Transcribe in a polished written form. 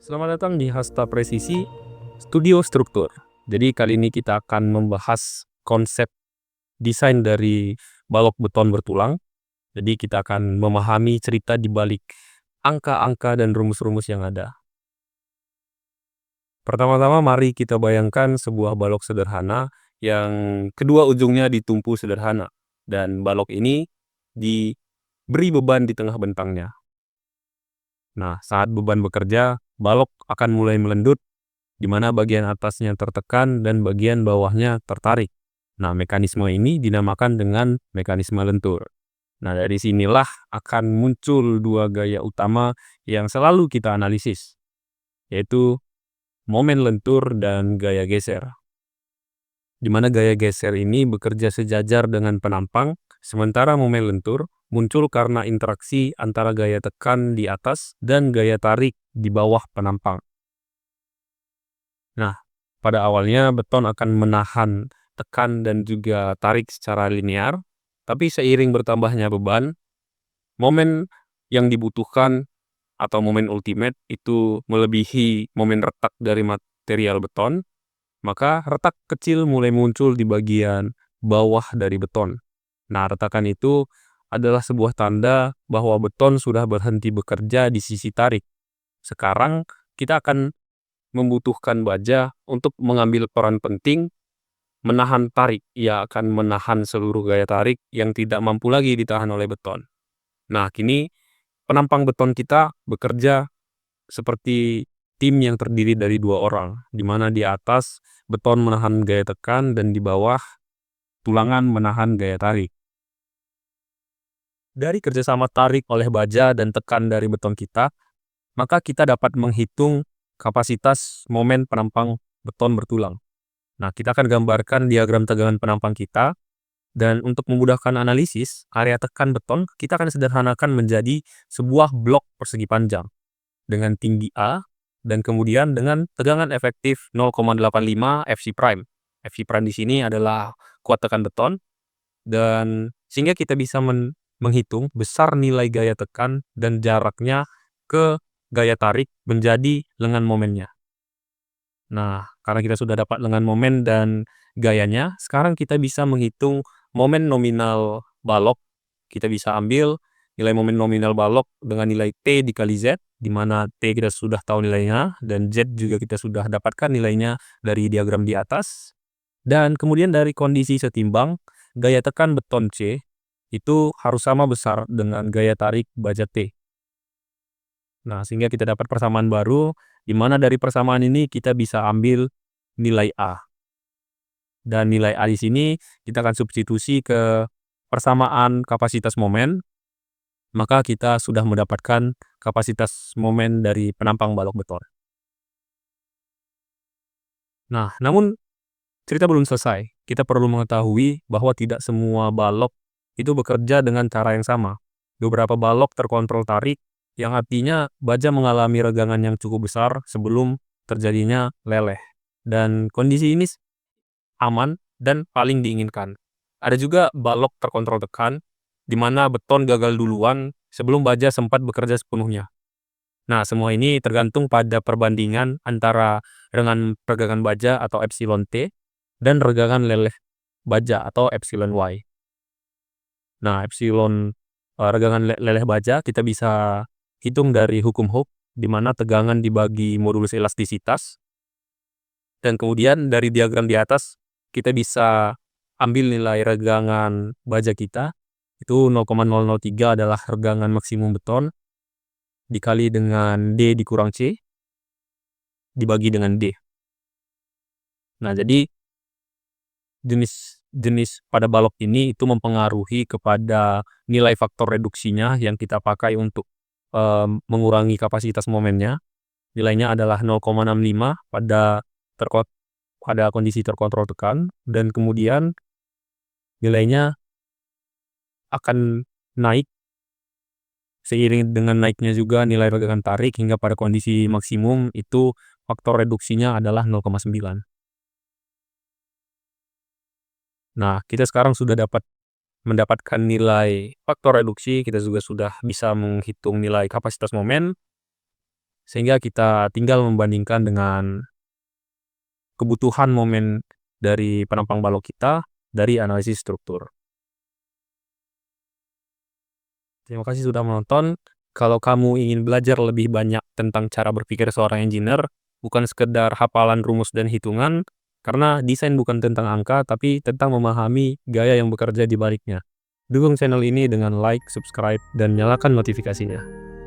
Selamat datang di Hasta Presisi Studio Struktur. Jadi kali ini kita akan membahas konsep desain dari balok beton bertulang. Jadi kita akan memahami cerita di balik angka-angka dan rumus-rumus yang ada. Pertama-tama mari kita bayangkan sebuah balok sederhana yang kedua ujungnya ditumpu sederhana. Dan balok ini diberi beban di tengah bentangnya. Nah, saat beban bekerja, balok akan mulai melendut, di mana bagian atasnya tertekan dan bagian bawahnya tertarik. Nah, mekanisme ini dinamakan dengan mekanisme lentur. Nah, dari sinilah akan muncul dua gaya utama yang selalu kita analisis, yaitu momen lentur dan gaya geser. Di mana gaya geser ini bekerja sejajar dengan penampang, sementara momen lentur muncul karena interaksi antara gaya tekan di atas dan gaya tarik di bawah penampang. Nah, pada awalnya beton akan menahan tekan dan juga tarik secara linear, tapi seiring bertambahnya beban, momen yang dibutuhkan atau momen ultimate itu melebihi momen retak dari material beton, maka retak kecil mulai muncul di bagian bawah dari beton. Nah, retakan itu adalah sebuah tanda bahwa beton sudah berhenti bekerja di sisi tarik. Sekarang kita akan membutuhkan baja untuk mengambil peran penting menahan tarik. Ia akan menahan seluruh gaya tarik yang tidak mampu lagi ditahan oleh beton. Nah, kini penampang beton kita bekerja seperti tim yang terdiri dari dua orang, di mana di atas beton menahan gaya tekan dan di bawah tulangan menahan gaya tarik. Dari kerjasama tarik oleh baja dan tekan dari beton kita, maka kita dapat menghitung kapasitas momen penampang beton bertulang. Nah, kita akan gambarkan diagram tegangan penampang kita, dan untuk memudahkan analisis, area tekan beton kita akan sederhanakan menjadi sebuah blok persegi panjang dengan tinggi A, dan kemudian dengan tegangan efektif 0,85 Fc prime. Fc prime di sini adalah kuat tekan beton, dan sehingga kita bisa menghitung besar nilai gaya tekan dan jaraknya ke gaya tarik menjadi lengan momennya. Nah, karena kita sudah dapat lengan momen dan gayanya, sekarang kita bisa menghitung momen nominal balok. Kita bisa ambil nilai momen nominal balok dengan nilai T dikali Z, di mana T kita sudah tahu nilainya, dan Z juga kita sudah dapatkan nilainya dari diagram di atas. Dan kemudian dari kondisi setimbang, gaya tekan beton C itu harus sama besar dengan gaya tarik baja T. Nah, sehingga kita dapat persamaan baru, di mana dari persamaan ini kita bisa ambil nilai A. Dan nilai A di sini kita akan substitusi ke persamaan kapasitas momen, maka kita sudah mendapatkan kapasitas momen dari penampang balok beton. Nah, namun cerita belum selesai. Kita perlu mengetahui bahwa tidak semua balok itu bekerja dengan cara yang sama. Beberapa balok terkontrol tarik, yang artinya baja mengalami regangan yang cukup besar sebelum terjadinya leleh. Dan kondisi ini aman dan paling diinginkan. Ada juga balok terkontrol tekan, di mana beton gagal duluan sebelum baja sempat bekerja sepenuhnya. Nah, semua ini tergantung pada perbandingan antara regangan baja atau epsilon T dan regangan leleh baja atau epsilon Y. Nah, regangan leleh baja kita bisa hitung dari hukum Hooke, di mana tegangan dibagi modulus elastisitas, dan kemudian dari diagram di atas kita bisa ambil nilai regangan baja kita, itu 0,003 adalah regangan maksimum beton, dikali dengan D dikurang C, dibagi dengan D. Nah, jadi jenis pada balok ini itu mempengaruhi kepada nilai faktor reduksinya yang kita pakai untuk mengurangi kapasitas momennya. Nilainya adalah 0,65 pada kondisi terkontrol tekan, dan kemudian nilainya akan naik seiring dengan naiknya juga nilai regangan tarik hingga pada kondisi maksimum itu faktor reduksinya adalah 0,9. Nah, kita sekarang sudah mendapatkan nilai faktor reduksi, kita juga sudah bisa menghitung nilai kapasitas momen. sehingga kita tinggal membandingkan dengan kebutuhan momen dari penampang balok kita dari analisis struktur. Terima kasih sudah menonton. Kalau kamu ingin belajar lebih banyak tentang cara berpikir seorang engineer, bukan sekedar hafalan rumus dan hitungan, karena desain bukan tentang angka, tapi tentang memahami gaya yang bekerja di baliknya. Dukung channel ini dengan like, subscribe, dan nyalakan notifikasinya.